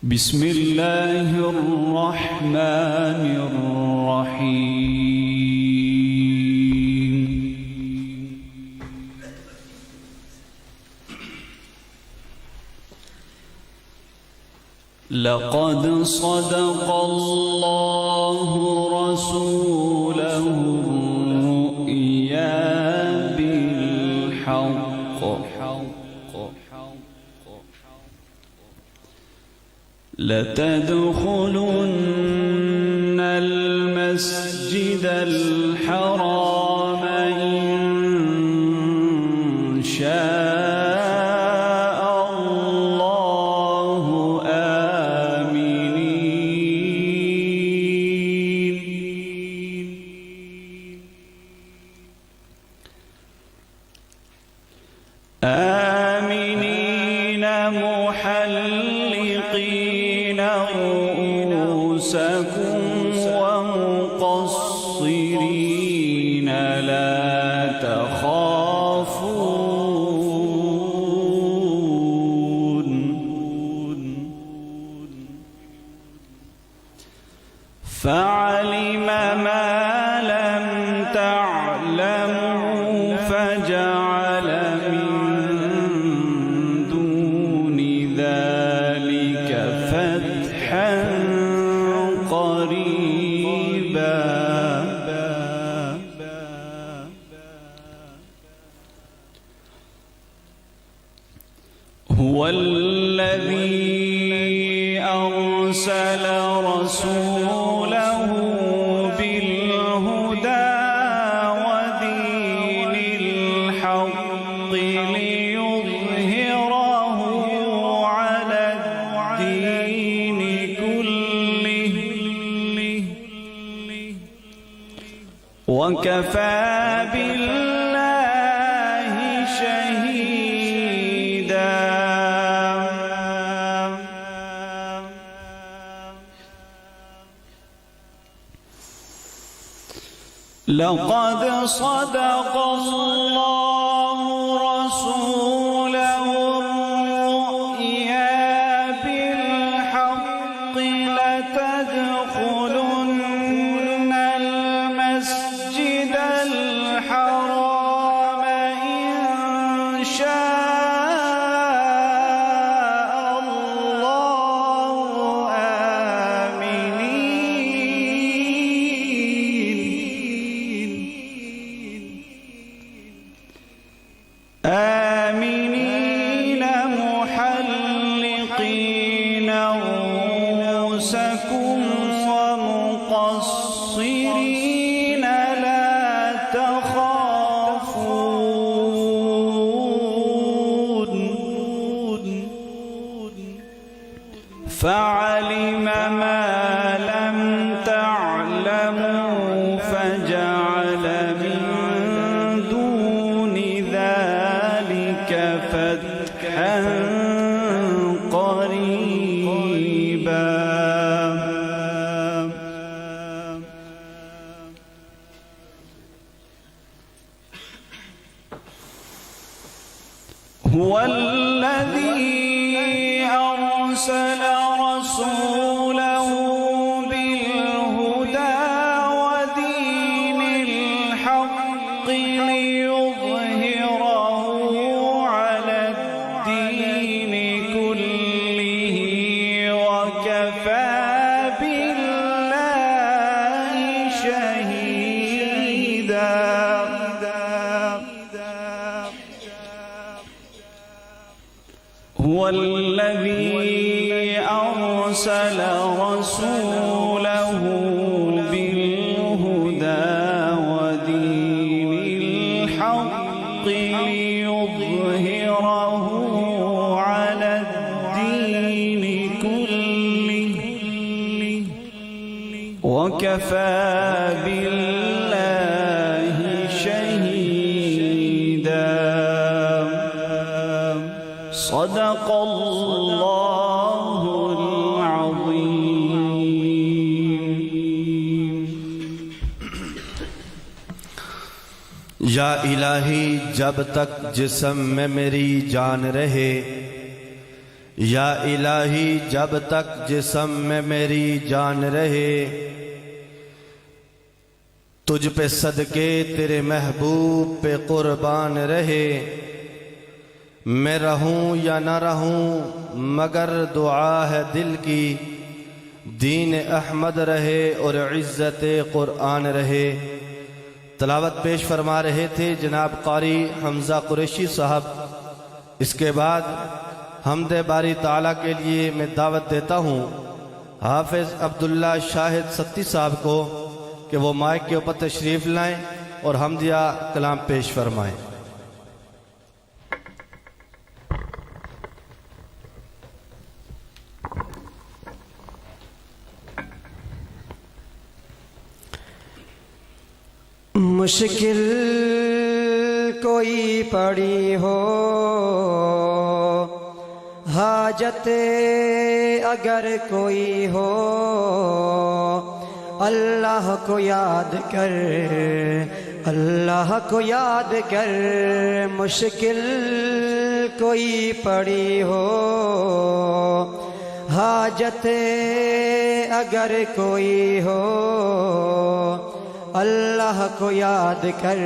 بسم الله الرحمن الرحيم. لقد صدق الله رسوله الرؤيا بالحق لتدخلن المسجد الحرام إن شاء الله آمنين محلقين رؤوسكم ومقصرين لا تخافون فعلم ما لم تعلموا فجعل من دون ذلك فتحا قريبا. هو الذي أرسل رسوله بالهدى ودين الحق ليظهره على الدين كله وكفى بالله شهيدا. لقد صدق الله رسوله الرؤيا بالحق لتدخلن المسجد الحرام إن شاء الله آمنين محلقين رؤوسكم ومقصرين لا تخافون فعلم ما لم تعلموا فجعل من دون ذلك فتحا قريبا. هو الذي أرسل رسوله بالهدى ودين الحق ليظهره على الدين كله وكفى بالله شهيدا. هو الذي أرسل رسوله بالهدى ودين الحق ليظهره على الدين كله وكفى بالله شهيدا. صدق الله العظيم. یا الہی جب تک جسم میں میری جان رہے، یا الہی جب تک جسم میں میری جان رہے، تجھ پہ صدقے تیرے محبوب پہ قربان رہے، میں رہوں یا نہ رہوں مگر دعا ہے دل کی، دین احمد رہے اور عزت قرآن رہے۔ تلاوت پیش فرما رہے تھے جناب قاری حمزہ قریشی صاحب۔ اس کے بعد حمد باری تعالیٰ کے لیے میں دعوت دیتا ہوں حافظ عبداللہ شاہد ستی صاحب کو کہ وہ مائک کے اوپر تشریف لائیں اور حمدیہ کلام پیش فرمائیں۔ مشکل کوئی پڑی ہو، حاجت اگر کوئی ہو، اللہ کو یاد کر، اللہ کو یاد کر۔ مشکل کوئی پڑی ہو، حاجت اگر کوئی ہو، اللہ کو یاد کر،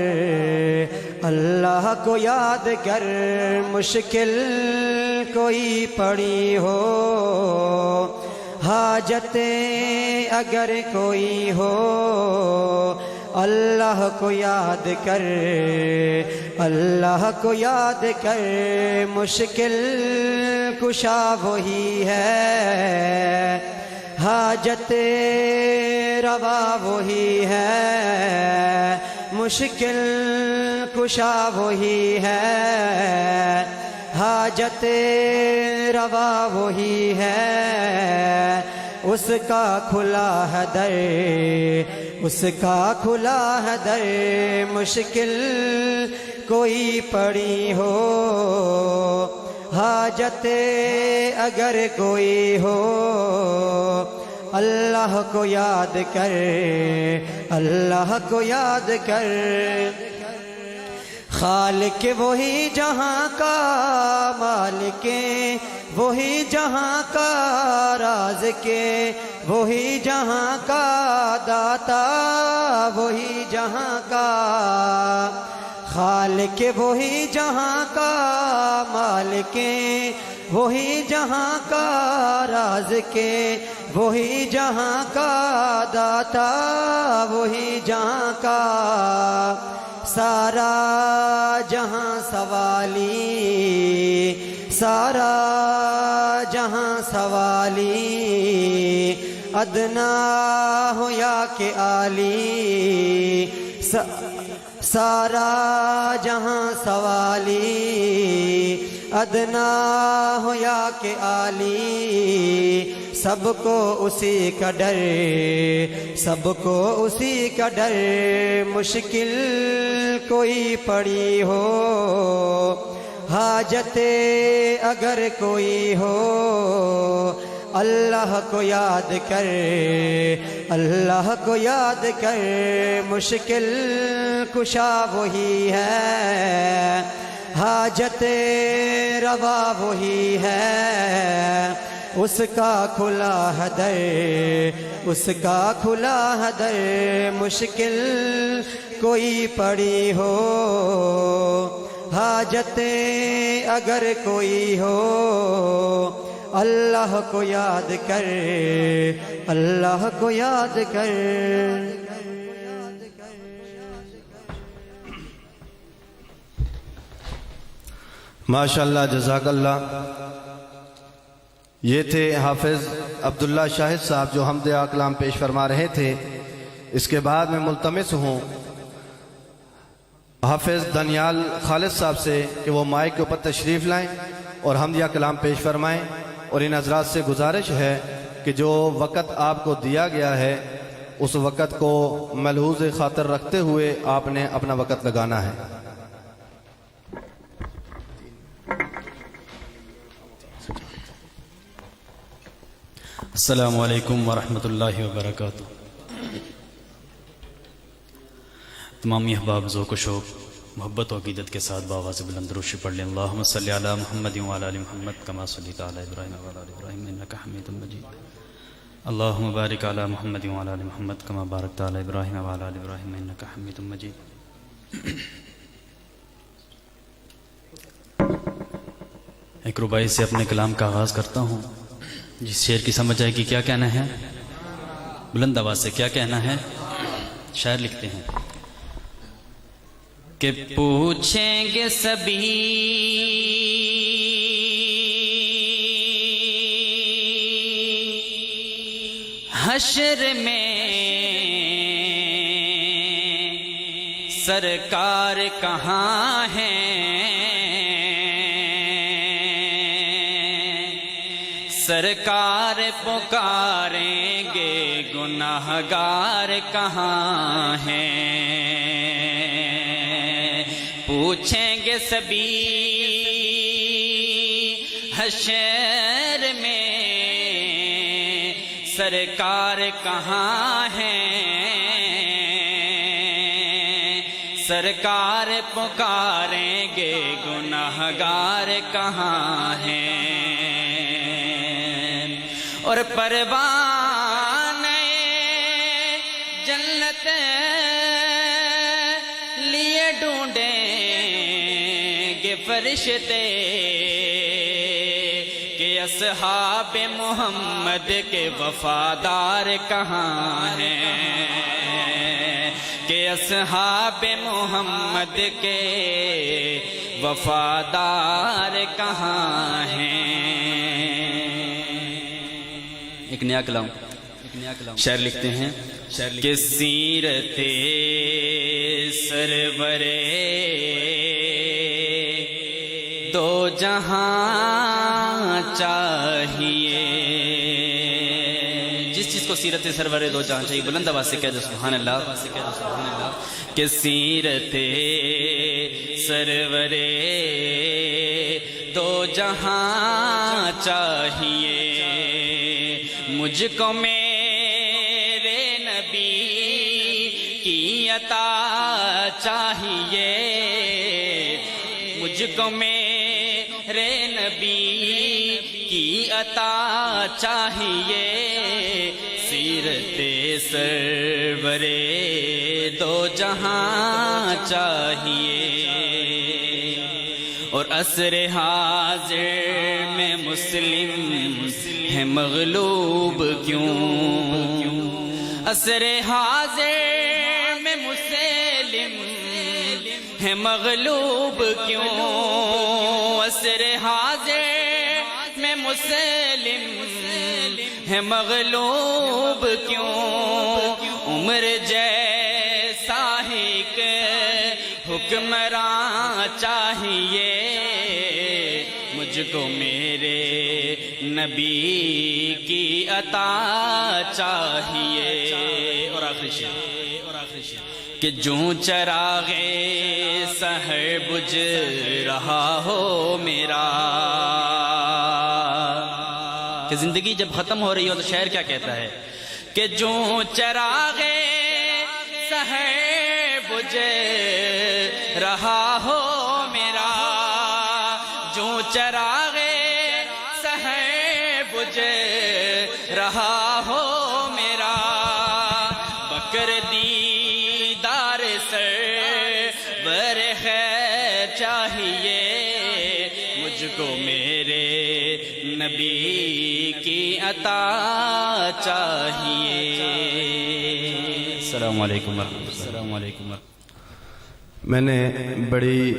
اللہ کو یاد کر۔ مشکل کوئی پڑی ہو، حاجت اگر کوئی ہو، اللہ کو یاد کر، اللہ کو یاد کر۔ مشکل کشا وہی ہے، حاجت روا وہی ہے، مشکل کشا وہی ہے، حاجت روا وہی ہے۔ اس کا کھلا ہے در، اس کا کھلا ہے در۔ مشکل کوئی پڑی ہو، حاجت اگر کوئی ہو، اللہ کو یاد کر، اللہ کو یاد کر۔ خالق وہی جہاں کا، مالک وہی جہاں کا، رازق وہی جہاں کا، داتا وہی جہاں کا۔ خالق وہی جہاں کا، مالک وہی جہاں کا، رازق وہی جہاں کا، داتا وہی جہاں کا۔ سارا جہاں سوالی، سارا جہاں سوالی، ادنا ہو یا کہ عالی۔ سارا جہاں سوالی، ادنا ہو یا کہ عالی، سب کو اسی کا ڈر، سب کو اسی کا ڈر۔ مشکل کوئی پڑی ہو، حاجت اگر کوئی ہو، اللہ کو یاد کر، اللہ کو یاد کر۔ مشکل کشا وہی ہے، حاجت روا وہی ہے۔ اس کا کھلا ہے در، اس کا کھلا ہے در۔ مشکل کوئی پڑی ہو، حاجت اگر کوئی ہو، اللہ کو یاد کر، اللہ کو یاد کر۔ ماشاءاللہ، جزاک اللہ۔ یہ تھے حافظ عبداللہ شاہد صاحب جو حمد کلام پیش فرما رہے تھے۔ اس کے بعد میں ملتمس ہوں حافظ دانیال خالد صاحب سے کہ وہ مائک کے اوپر تشریف لائیں اور حمدیہ کلام پیش فرمائیں، اور ان حضرات سے گزارش ہے کہ جو وقت آپ کو دیا گیا ہے اس وقت کو ملحوظ خاطر رکھتے ہوئے آپ نے اپنا وقت لگانا ہے۔ السلام علیکم ورحمۃ اللہ وبرکاتہ۔ تمامی احباب ذوق و شوق محبت و عقیدت کے ساتھ بآواز بلند درود شریف پڑھ لیں۔ اللہم صلی علی محمد وعلی آل محمد کما صلیت علی ابراہیم وعلی آل ابراہیم انک حمید مجید۔ اللہم بارک علی محمد وعلی آل محمد کما بارکت علی ابراہیم وعلی آل ابراہیم انک حمید مجید۔ ایک رباعی سے اپنے کلام کا آغاز کرتا ہوں، جس شعر کی سمجھ آئے گی کیا کہنا ہے، بلند آواز سے کیا کہنا ہے۔ شاعر لکھتے ہیں کہ پوچھیں گے سبھی حشر میں سرکار کہاں ہیں، سرکار پکاریں گے گناہگار کہاں ہیں۔ پوچھیں گے سبھی حشر میں سرکار کہاں ہیں، سرکار پکاریں گے گناہگار کہاں ہیں۔ اور پروانۂ جنت لیے ڈھونڈیں گے فرشتے کہ اصحاب محمد کے وفادار کہاں ہیں، کہ اصحاب محمد کے وفادار کہاں ہیں۔ ایک نیا کلام شاعر لکھتے ہیں کہ سیرت سرور دو جہاں چاہیے، جس چیز کو سیرت سرور دو جہاں چاہیے بلند آواز سے کہہ دو سبحان اللہ، کہ سیرت سرور دو جہاں چاہیے، مجھ کو میرے نبی کی عطا چاہیے، مجھ کو میرے نبی کی عطا چاہیے، سیرت سرور دو جہاں چاہیے۔ اور عصر حاضر میں مسلم ہے مغلوب کیوں، عصر حاضر میں مسلم ہے مغلوب کیوں، عصر حاضر میں مسلم ہے مغلوب کیوں، عمر جیسا ایک حکمراں چاہیے، مجھ کو میرے نبی کی عطا چاہیے۔ اور آخری شعر کہ جوں چراغ سحر بجھ رہا ہو میرا، کہ زندگی جب ختم ہو رہی ہو تو شاعر کیا کہتا ہے کہ جوں چراغ سحر بجھ رہا ہو میرا، جوں چراغ سحر بجھ رہا ہو میرا، بکر دیدار سرور خیر چاہیے، مجھ کو میرے نبی کی عطا چاہیے۔ السلام علیکم السلام علیکم۔ میں نے بڑی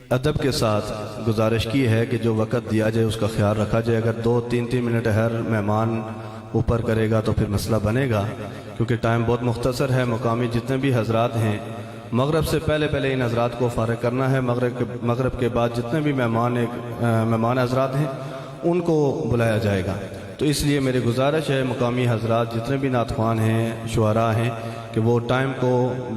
ادب کے ساتھ گزارش کی ہے کہ جو وقت دیا جائے اس کا خیال رکھا جائے، اگر 2-3 منٹ ہر مہمان اوپر کرے گا تو پھر مسئلہ بنے گا، کیونکہ ٹائم بہت مختصر ہے۔ مقامی جتنے بھی حضرات ہیں مغرب سے پہلے ان حضرات کو فارغ کرنا ہے، مغرب کے بعد جتنے بھی مہمان حضرات ہیں ان کو بلایا جائے گا۔ تو اس لیے میری گزارش ہے مقامی حضرات جتنے بھی نعت خوان ہیں، شعراء ہیں، کہ وہ ٹائم کو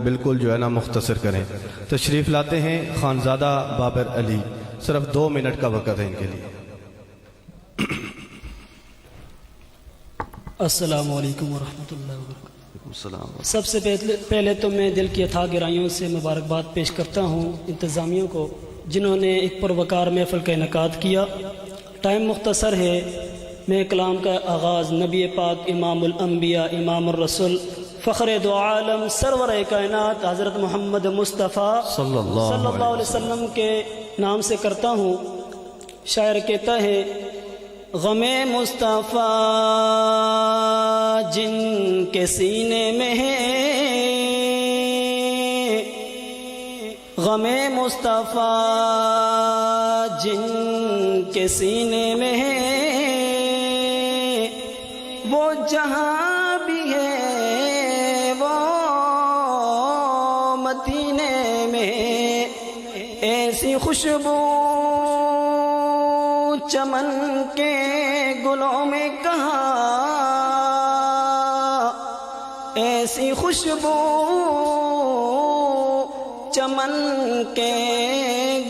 بالکل جو ہے نا مختصر کریں۔ تشریف لاتے ہیں خانزادہ بابر علی، صرف 2 منٹ کا وقت ہے ان کے لیے۔ السلام علیکم ورحمۃ اللہ وبرکاتہ۔ السلام۔ سب سے پہلے تو میں دل کی اتھاہ گہرائیوں سے مبارکباد پیش کرتا ہوں انتظامیوں کو، جنہوں نے ایک پروقار محفل کا انعقاد کیا۔ ٹائم مختصر ہے، میں کلام کا آغاز نبی پاک امام الانبیاء امام الرسول فخر دو عالم سرور کائنات حضرت محمد مصطفیٰ صلی اللہ علیہ وسلم کے نام سے کرتا ہوں۔ شاعر کہتا ہے، غم مصطفیٰ جن کے سینے میں ہے، غم مصطفیٰ جن کے سینے میں ہے، وہ جہاں بھی ہے وہ مدینے میں، ایسی خوشبو چمن کے گلوں میں کہاں، ایسی خوشبو چمن کے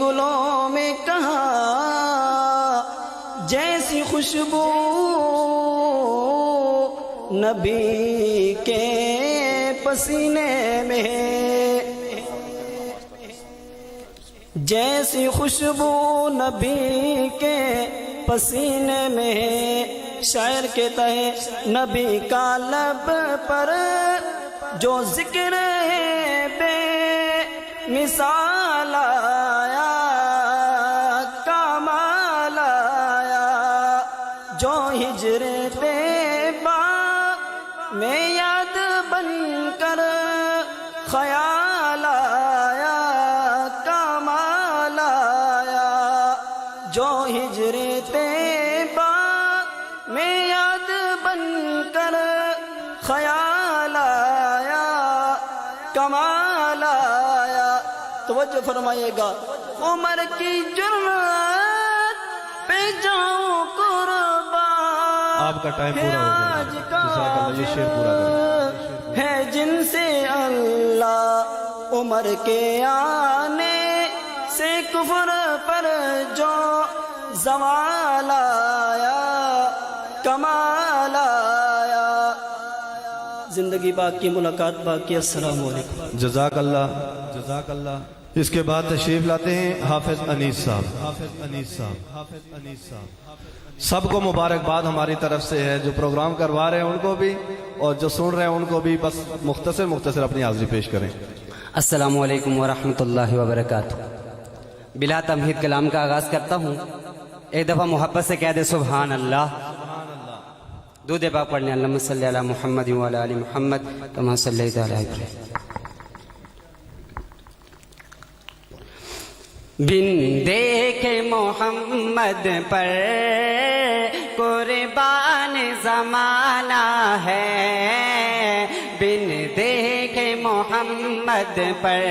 گلوں میں کہاں، جیسی خوشبو نبی کے پسینے میں، جیسی خوشبو نبی کے پسینے میں۔ شاعر کہتا ہے، نبی کا لب پر جو ذکر ہے بے مثال آیا، کمال آیا، جو ہجر طیبہ میں یاد بن کر خیال آیا، کمال آیا، جو ہجر طیبہ میں یاد بن کر خیال آیا، کمال آیا۔ توجہ فرمائیے گا، عمر کی جرات پہ جاؤں قربان، آپ کا ٹائم پورا ہو گیا، جزاک اللہ، یہ شعر پورا کریں۔ ہے جن سے اللہ عمر کے آنے سے کفر پر جو زوال آیا، کمال آیا، زندگی باقی ملاقات باقی۔ السلام علیکم۔ جزاک اللہ، جزاک اللہ۔ اس کے بعد تشریف لاتے ہیں حافظ انیس صاحب۔ سب کو مبارکباد ہماری طرف سے ہے، جو پروگرام کروا رہے ہیں ان کو بھی اور جو سن رہے ہیں ان کو بھی، بس مختصر اپنی حاضری پیش کریں۔ السلام علیکم ورحمۃ اللہ وبرکاتہ۔ بلا تمہید کلام کا آغاز کرتا ہوں، ایک دفعہ محبت سے کہہ دے سبحان اللہ۔ درود پاک پڑھنے، اللہم صلی علی محمد وعلی آل محمد کما صلیت علی ابراہیم۔ بن دیکھے محمد پر قربان زمانہ ہے، بن دیکھے محمد پر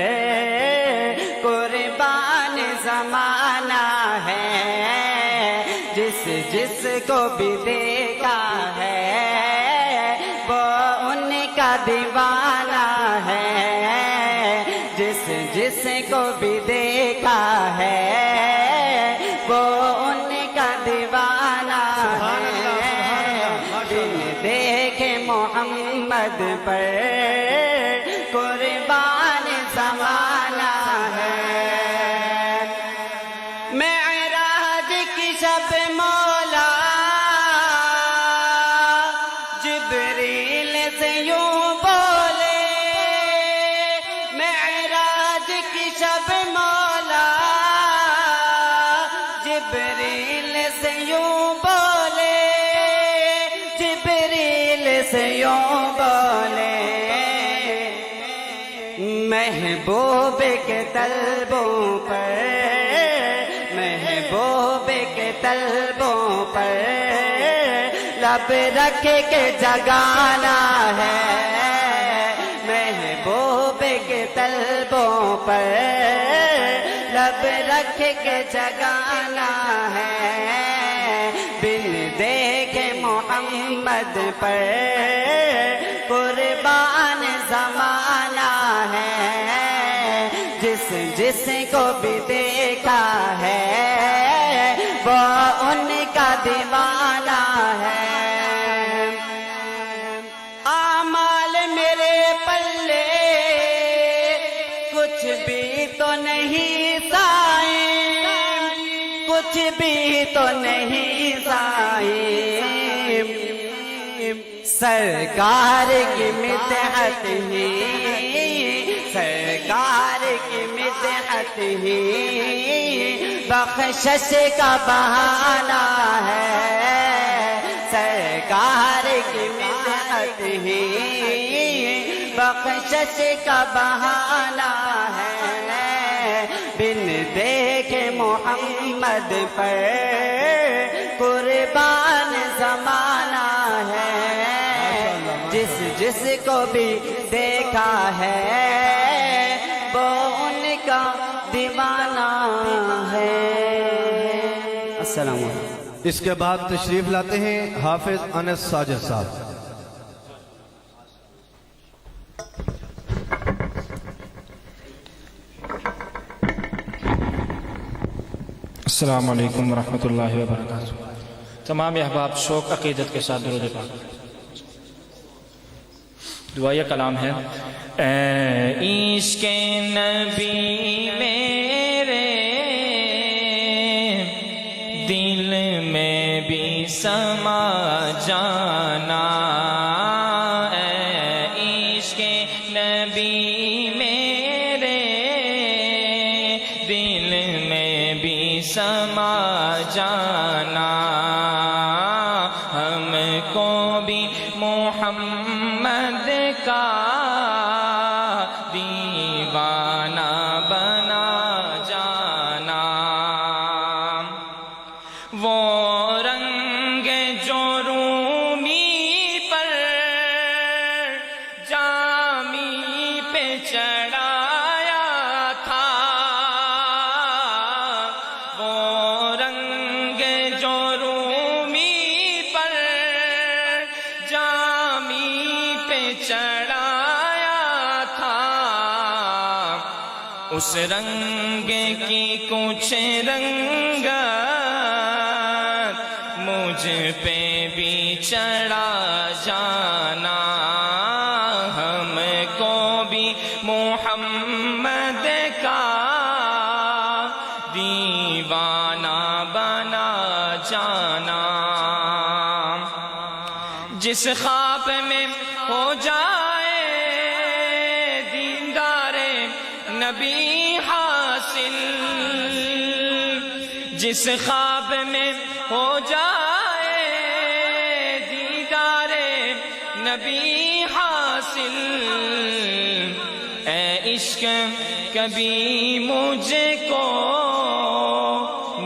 قربان زمانہ ہے، جس کو بھی دیکھا ہے وہ ان کا دیوانہ ہے، جس کو بھی دیکھا ہے وہ ان کا دیوانہ ہے، بن دیکھے محمد پر قربان زمانہ ہے۔ معراج کی شب مولا جبریل سے یوں بولے، معراج کی شب مولا جبریل سے یوں بولے، جبریل سے یوں بولے، محبوب کے طلبوں پر، محبوب کے طلبوں پر لب رکھ کے جگانا ہے، محبوب کے طلبوں پر لب رکھ کے جگانا ہے، بن دیکھے محمد پر قربان زمانہ ہے، جس کو بھی دیکھا ہے وہ ان کا دیوانہ ہے۔ اعمال میرے کچھ بھی تو نہیں صاحب سرکار کی مدحت ہی سرکار کی مدحت ہی بخشش کا بہانہ ہے سرکار کی مدحت ہی بخشش کا بہانہ ہے بن دیکھے محمد پر قربان زمانہ ہے جس کو بھی دیکھا ہے وہ ان کا دیوانہ ہے السلام علیکم اس کے بعد تشریف لاتے ہیں حافظ انس ساجد صاحب السلام علیکم ورحمۃ اللہ وبرکاتہ۔ تمام احباب شوق عقیدت کے ساتھ درود پاک دعائیہ کلام ہے۔ اے عشق نبی میرے دل میں بھی سما جانا اے عشق نبی میرے دل میں بھی سما جانا ہم کو بھی محمد کا دیوانہ بنا جانا وہ رنگ جو رومی پر جامی پہ چڑھایا تھا وہ رنگ جو رومی پر جامی پہ چڑھایا تھا اس رنگ کی کچھ رنگت مجھ پہ بھی چڑھا جانا ہم کو بھی محمد کا دیوانہ بنا جانا جس خواب میں ہو جائے دیدار نبی حاصل جس خواب میں ہو جائے دیدار نبی حاصل اے عشق کبھی مجھ کو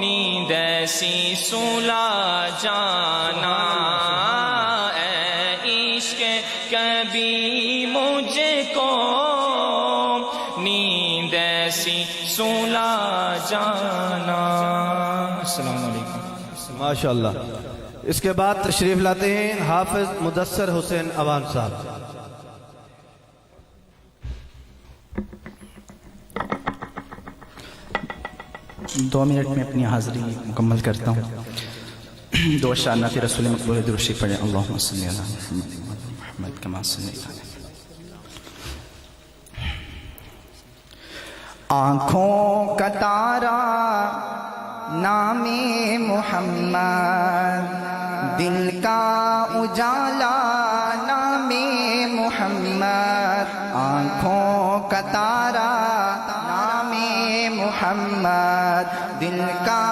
نیند ایسی سلا جانا اے عشق کبھی مجھ کو نیند ایسی سلا جانا السلام علیکم ماشاءاللہ اس کے بعد تشریف لاتے ہیں حافظ مدثر حسین عوان صاحب دو منٹ میں اپنی حاضری مکمل کرتا ہوں دو شانات رسول مقبول درود شریف پڑھیں اللہم صلی علی محمد کما صلیت علیہ آنکھوں کا تارا نام محمد دل کا اجالا نام محمد آنکھوں کا تارا نام محمد دل کا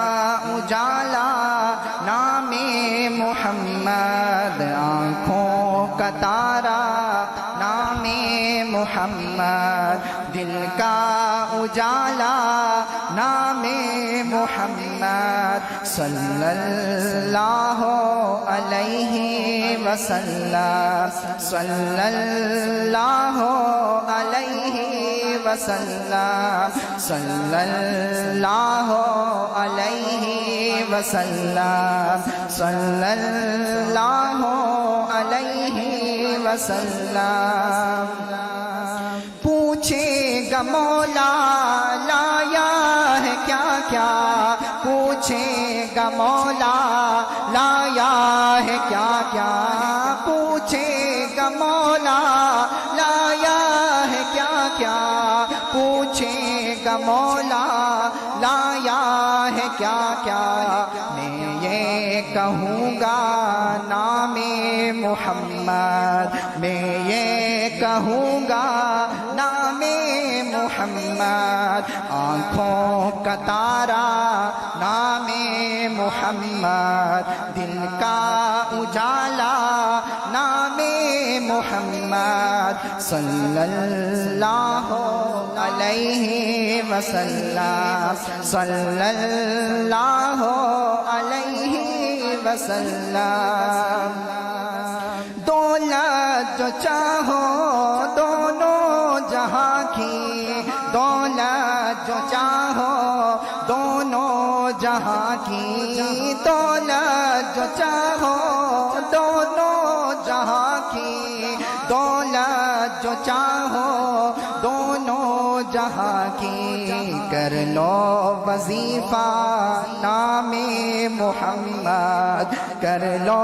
اجالا نام محمد آنکھوں کا تارا نام محمد دل کا اجالا نام محمد صلی اللہ علیہ وسلم صلی اللہ علیہ وسلم صلی اللہ علیہ وسلم صلی اللہ علیہ وسلم پوچھے گا مولا لایا ہے کیا کیا پوچھے گا مولا لایا ہے کیا کیا پوچھے گا مولا لایا ہے کیا کیا پوچھے گا مولا لایا ہے کیا کیا میں یہ کہوں گا نام محمد میں یہ کہوں گا نام محمد آنکھوں کا تارا نام محمد دل کا اجالا نام محمد صلی اللہ علیہ وسلم صلی اللہ علیہ وسلم دولت جو چاہو دونوں جہاں کی دولت جو چاہو دونوں جہاں کی دولت جو چاہو دونوں جہاں کی دولت جو چاہو دونوں جہاں کی کر لو وظیفہ نام محمد کر لو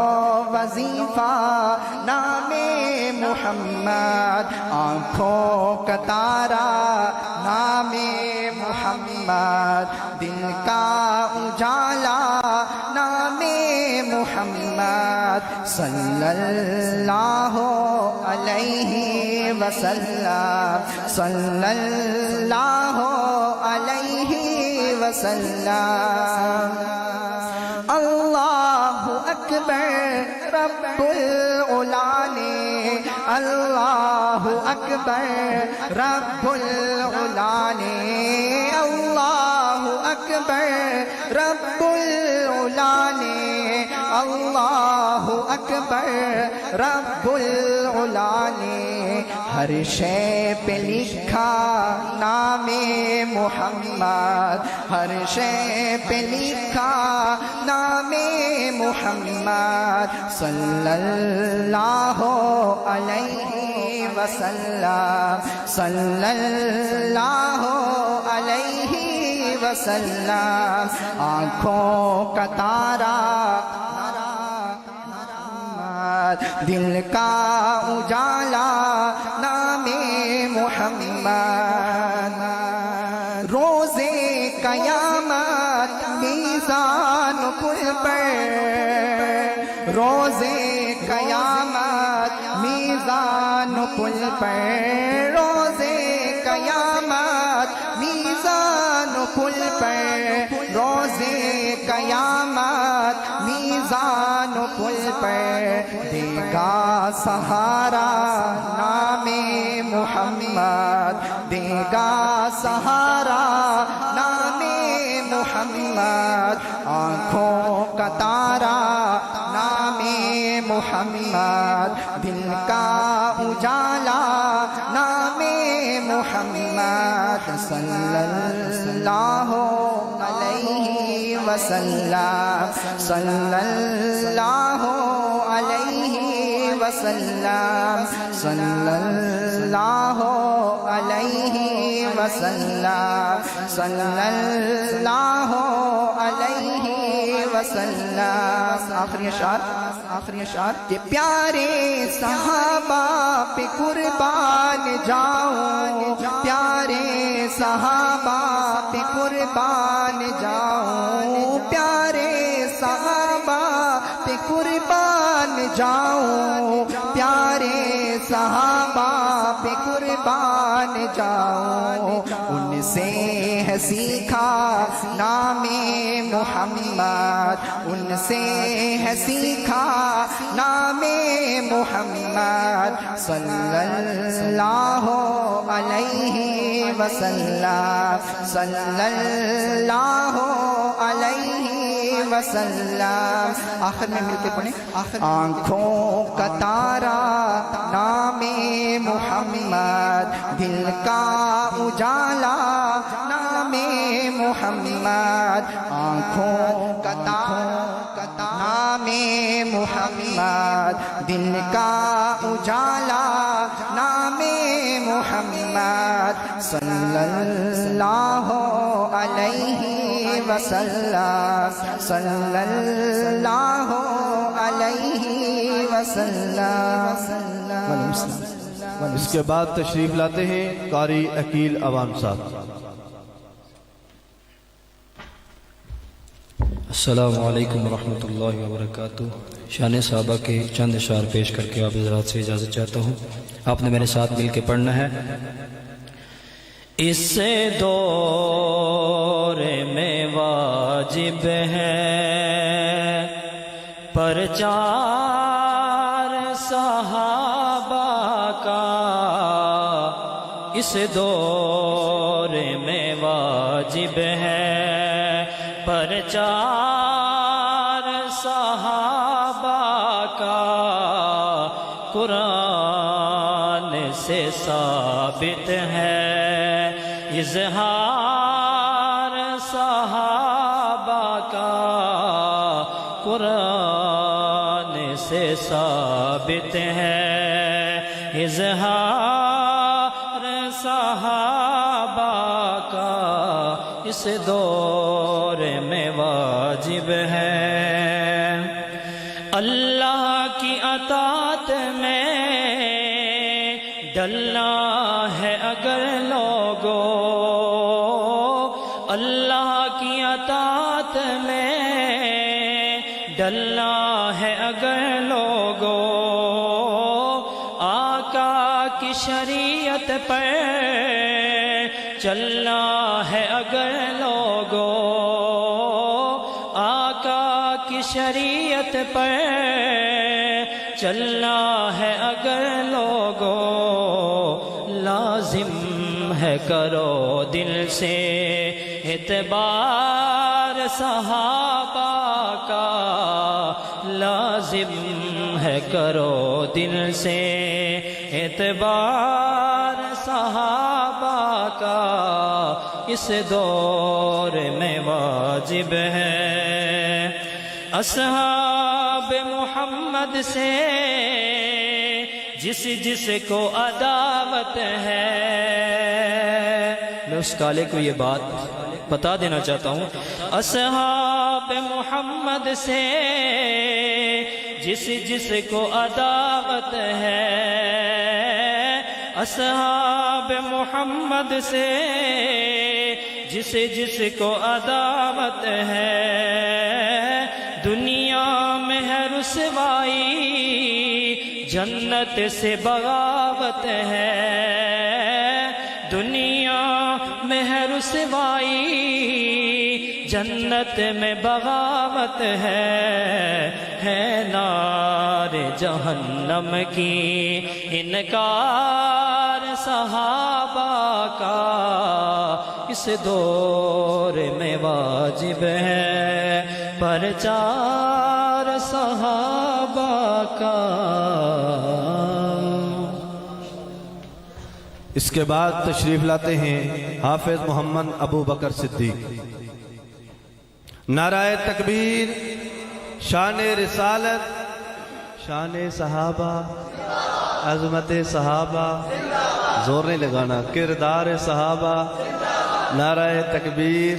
وظیفہ نام محمد آنکھوں کا تارا نام محمد دل کا اجالا نام محمد صلی اللہ علیہ وسلم صلی اللہ علیہ وسلم اللہ اکبر رب العلا نے اللہ اکبر رب العلا نے اللہ اکبر رب العلا نے اللہ اکبر رب العلا نے ہر شے پہ لکھا نام محمد ہر شے پہ لکھا نام محمد صلی اللہ علیہ وسلم صلی اللہ علیہ وسلم آنکھوں کا تارا دل کا اجالا نام محمد روزے قیامت میزان پل پر روزے قیامت میزان پل پر روزے قیامت میزان پل پر روزے قیامت میزان پل پر دے گا سہارا نام محمد دے گا سہارا نام محمد آنکھوں کا تارا نام محمد دل کا اجالا نام محمد صلی اللہ علیہ وسلم صلی اللہ علیہ وسلم صلی اللہ علیہ وسلم صلی اللہ علیہ وسلم آخری اشعار کہ پیارے صحابہ پہ قربان جاؤں پیارے صحابہ پہ قربان جاؤں پیارے صحابہ پہ قربان جاؤں پیارے صحابہ پہ قربان جاؤں ان سے ہے سیکھا نام محمد ان سے ہے سیکھا نام محمد صلی اللہ علیہ وسلم صلی اللہ علیہ وسلم آخر میں مل کے پڑھیں آنکھوں کا تارا نام محمد دل کا اجالا نام محمد آنکھوں کا تارا نام محمد دل کا اجالا نام محمد صلی اللہ علیہ وسلم صلی اللہ علیہ وسلم اس کے بعد تشریف لاتے ہیں قاری عقیل عوام صاحب السلام علیکم ورحمۃ اللہ وبرکاتہ۔ شان صحابہ کے چند اشعار پیش کر کے آپ حضرات سے اجازت چاہتا ہوں۔ آپ نے میرے ساتھ مل کے پڑھنا ہے۔ اس دور میں واجب ہے پرچار صحابہ کا، اس دور میں واجب ہے پرچار صحابہ کا، قرآن سے ثابت ہے اظہار صحابہ کا، قرآن سے ثابت ہے اظہار صحابہ کا، اس دور میں واجب ہے۔ اللہ کی اطاعت میں ڈلنا ہے اگر لوگوں، اللہ کی اطاعت میں ڈلنا ہے اگر لوگوں، آقا کی شریعت پر چلنا ہے اگر لوگوں، آقا کی شریعت پر چلنا ہے اگر لوگوں، لازم ہے کرو دل سے اعتبار صحابہ کا، لازم ہے کرو دل سے اعتبار صحابہ کا، اس دور میں واجب ہے۔ اصحاب محمد سے جس کو عداوت ہے، میں اس کالے کو یہ بات بتا دینا چاہتا ہوں، اصحاب محمد سے جس کو عداوت ہے، اصحاب محمد سے جس کو عداوت ہے، دنیا میں ہے رسوائی جنت سے بغاوت ہے، دنیا میں ہے رسوائی جنت میں بغاوت ہے نار جہنم کی انکار صحابہ کا، اس دور میں واجب ہے پرچار صحابہ کا۔ اس کے بعد تشریف لاتے ہیں حافظ محمد ابو بکر صدیق۔ نعرہ تکبیر، شان رسالت، شان صحابہ، عظمت صحابہ، زور نہیں لگانا، کردار صحابہ، نعرہ تکبیر۔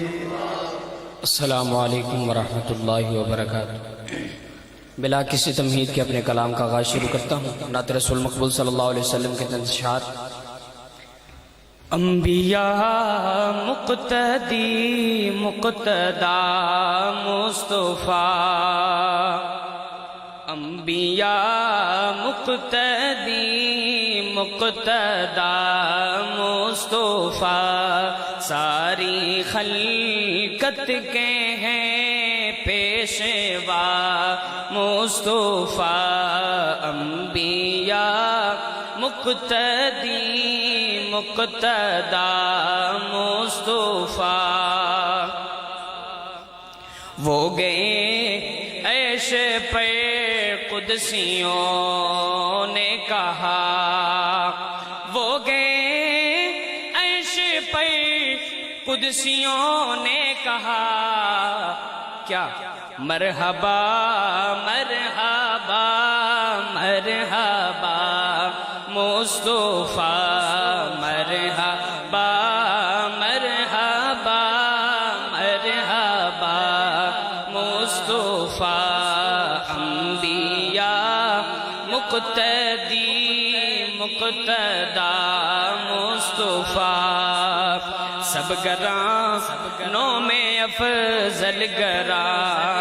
السلام علیکم ورحمۃ اللہ وبرکاتہ۔ بلا کسی تمہید کے اپنے کلام کا آغاز شروع کرتا ہوں۔ نعت رسول مقبول صلی اللہ علیہ وسلم کے چند اشعار۔ انبیاء مقتدی مقتدا مصطفیٰ، انبیاء مقتدی مقتدا مصطفیٰ، ساری خلقت کے ہیں پیشوا مصطفیٰ، انبیاء مقتدی مقتدا مصطفیٰ، وہ گئے عیش پہ قدسیوں نے کہا، وہ گئے عیش پہ قدسیوں نے کہا، کیا مرحبا مرحبا مرحبا مصطفیٰ، مرحبا مرحبا مرحبا مصطفیٰ، انبیاء مقتدی مقتدا مصطفیٰ، سب گرانوں میں افضل گراں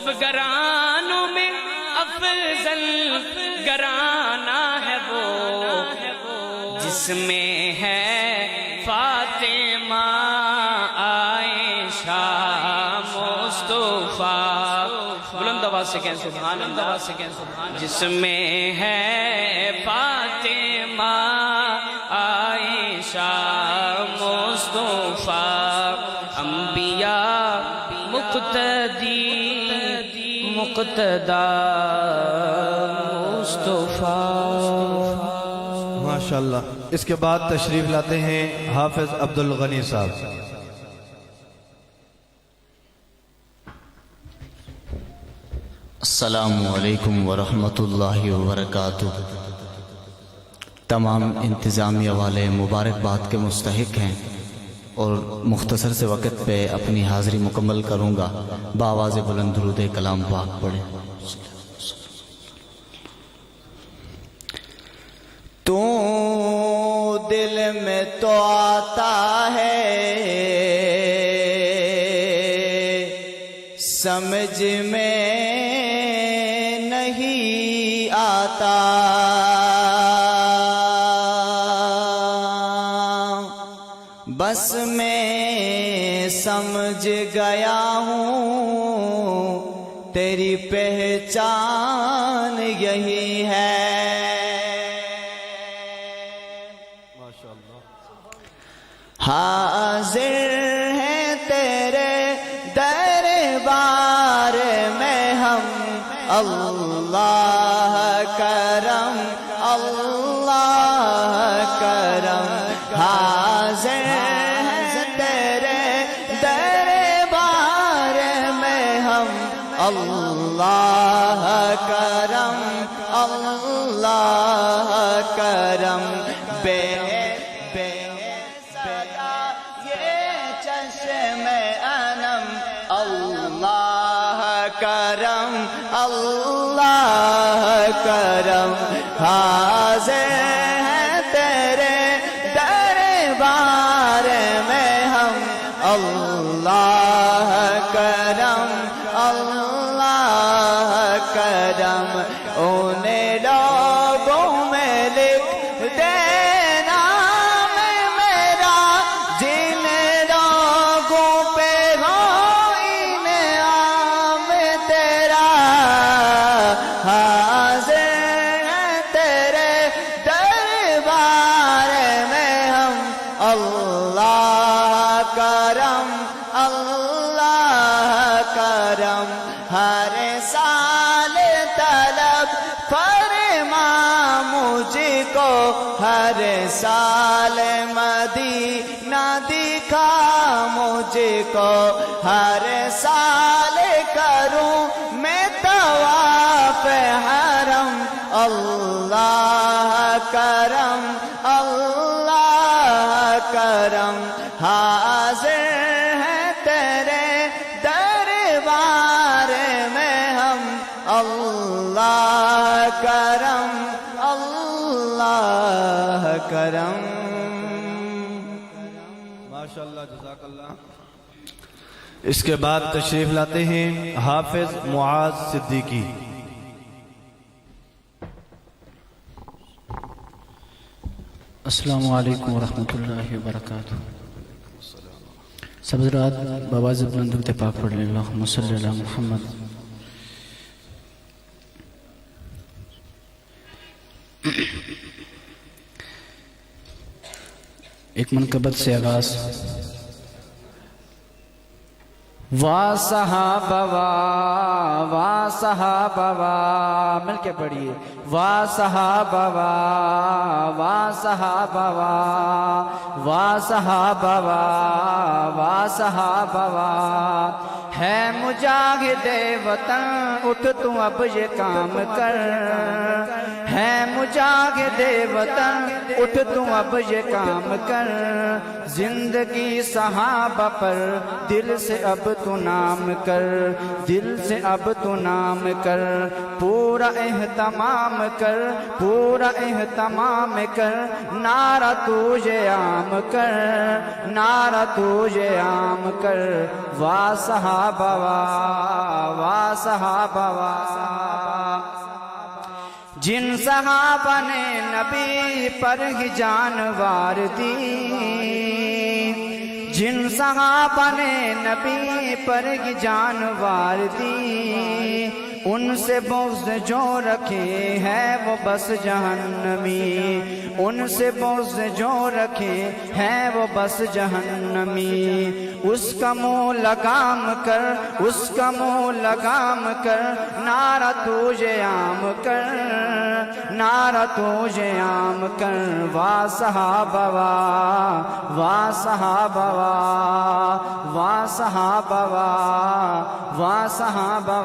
سب گرانوں میں افضل گرانا ہے وہ جس میں ہے فاطمہ عائشہ مصطفیٰ. بلند آواز سے کہیں سبحان اللہ. جس میں ہے فاطمہ عائشہ مصطفیٰ انبیاء مقتدی مقتدا مصطفیٰ. ماشاءاللہ. اس کے بعد تشریف لاتے ہیں حافظ عبد الغنی صاحب. السلام علیکم ورحمۃ اللہ وبرکاتہ. تمام انتظامیہ والے مبارکباد کے مستحق ہیں اور مختصر سے وقت پہ اپنی حاضری مکمل کروں گا. بآواز بلند درود کلام پاک پڑھیں. تو دل میں تو آتا ہے سمجھ میں نہیں آتا بس میں سمجھ گیا ہوں تیری پہچان یہی ہے. حاضر ہیں تیرے دربار میں ہم اللہ کرم اللہ کرم. حاضر ہیں تیرے دربار میں ہم اللہ کرم اللہ کرم. بے کرم اللہ کرم. حاضر ہیں تیرے دربار میں ہم اللہ کرم اللہ کرم. انہیں لوگوں میں لکھ دینا میرا جن لوگوں پہ ہر سال طلب فرما مجھ کو ہر سال مدینہ دکھا مجھ کو ہر سال کروں میں طواف حرم اللہ کرم اللہ کرم. حاضر ہیں تیرے دربار میں ہم اللہ کرم اللہ کرم. ماشاءاللہ جزاک اللہ. اس کے بعد تشریف لاتے ہیں حافظ معاذ صدیقی. السلام علیکم ورحمۃ اللہ وبرکاتہ. سب حضرات بآواز بلند درود پاک پڑھ لیں. اللہم صلی علی محمد. ایک منقبت سے آغاز. واہ صحابہ واہ صحابہ واہ مل کے پڑھیے. واہ صحابہ واہ صحابہ واہ صحابہ واہ صحابہ ہے مجاہد وطن اٹھ تو اب یہ کام کر. ہے مجاہد وطن اٹھ تو اب یہ کام کر زندگی صحابہ پر دل سے اب تو نام کر دل سے اب تو نام کر پورا اہتمام کر پورا اہتمام کر نعرہ تجھے عام کر نعرہ تجھے عام کر واہ صحابہ واہ صحابہ واہ جن صحابہ نے نبی پر ہی جان وار دی جن صحابہ نے نبی پر ہی جان وار دی ان سے بغض جو رکھے ہے وہ بس جہنمی ان سے بغض جو رکھے ہے وہ بس جہنمی اس کا منہ لگام کر اس کا منہ لگام کر نعرہ تجھے عام کر نعرہ تجھے عام کر واہ صحابہ واہ صحابہ واہ صحابہ واہ صحابہ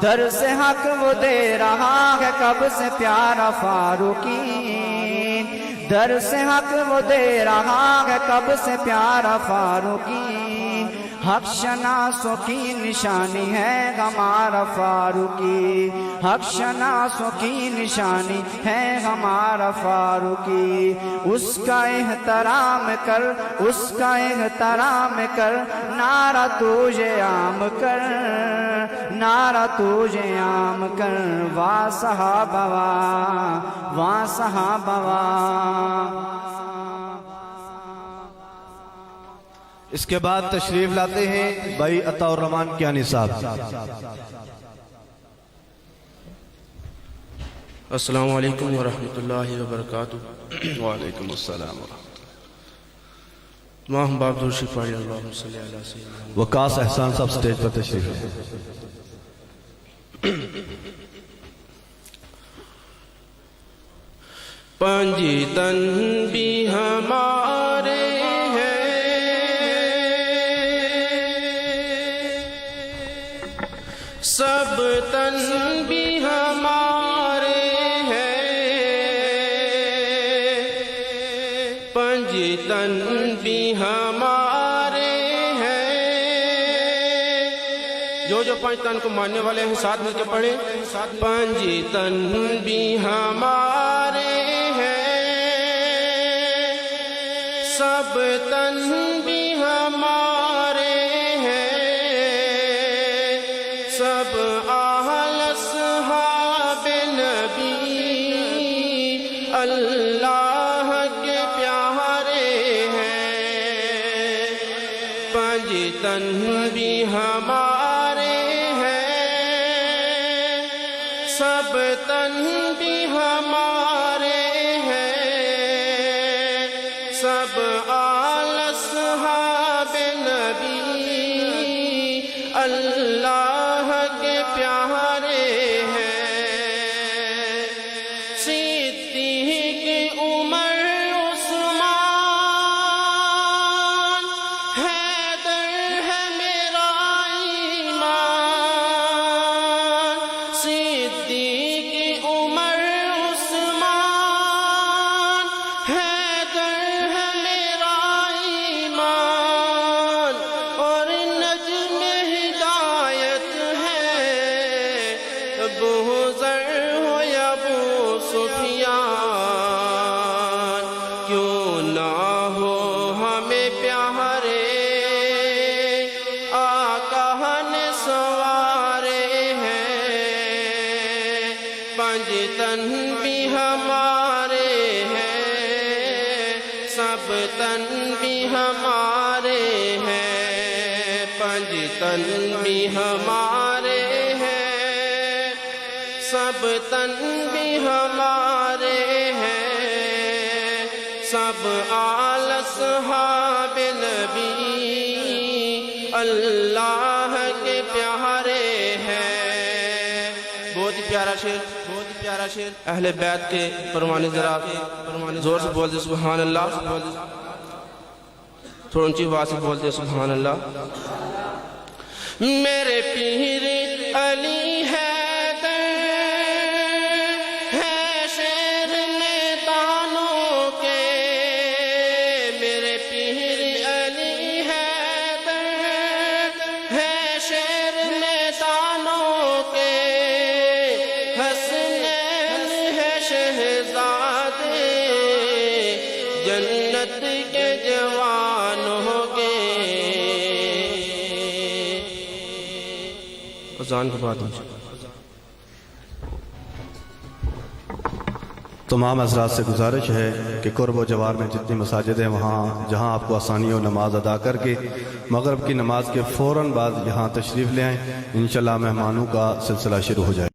در سے حق وہ دے رہا ہے کب سے پیارا فاروقی در سے حق وہ دے رہا ہے کب سے پیارا فاروقی حق شناسوں کی نشانی ہے ہمارا فاروقی حق شناسوں کی نشانی ہے ہمارا فاروقی اس کا احترام کر اس کا احترام کر نعرہ تجھے عام کر نعرہ تجھے عام کر واہ صحابہ واہ صحابہ اس کے بعد تشریف لاتے ہیں بھائی عطا الرحمان کیانی صاحب. السلام علیکم ورحمۃ اللہ وبرکاتہ. وعلیکم السلام ورحمۃ اللہ. ماہم باب درشی پڑھی اللہم صلی اللہ علیہ وسلم. وقاص احسان صاحب سٹیج پر تشریف لائیں. پنجی تن بھی ہمارے سب تن بھی ہمارے ہیں پنج تن بھی ہمارے ہیں جو پنج تن کو ماننے والے ہیں ساتھ مل کے پڑھیں. پنج تن بھی ہمارے ہیں سب تن بھی ہمارے سب اہل اصحاب نبی اللہ کے پیارے ہیں. پنج تن بھی ہمارے ہیں سب تن بھی ہمارے ہیں سب اہل اصحاب نبی اللہ کے پیارے ہیں. صدیق عمر عثمان حیدر ہے میرا ایمان. صدیق عمر عثمان حیدر ہے میرا ایمان. اور نجم ہدایت ہے ابو ذر ہو یا ابو سفیان. کیوں نہ ہو ہمیں پیارے آقا نے سوارے ہیں. پنج تن بھی ہمارے ہیں سب تن بھی ہمارے ہیں. پنج تن بھی ہمارے ہیں سب تن بھی ہمارے ہیں سب آل اصحاب نبی اللہ کے پیارے ہیں. بہت ہی پیارا شعر اہل بیت کے پروانے ذرا زور سے بول دے سبحان اللہ. تھوڑا اونچی آواز سے بول دے سبحان اللہ. میرے پیر علی حیدر اذان کے بعد تمام حضرات سے گزارش ہے کہ قرب و جوار میں جتنی مساجد ہیں وہاں جہاں آپ کو آسانی ہو نماز ادا کر کے مغرب کی نماز کے فوراً بعد یہاں تشریف لے آئیں، انشاءاللہ مہمانوں کا سلسلہ شروع ہو جائے.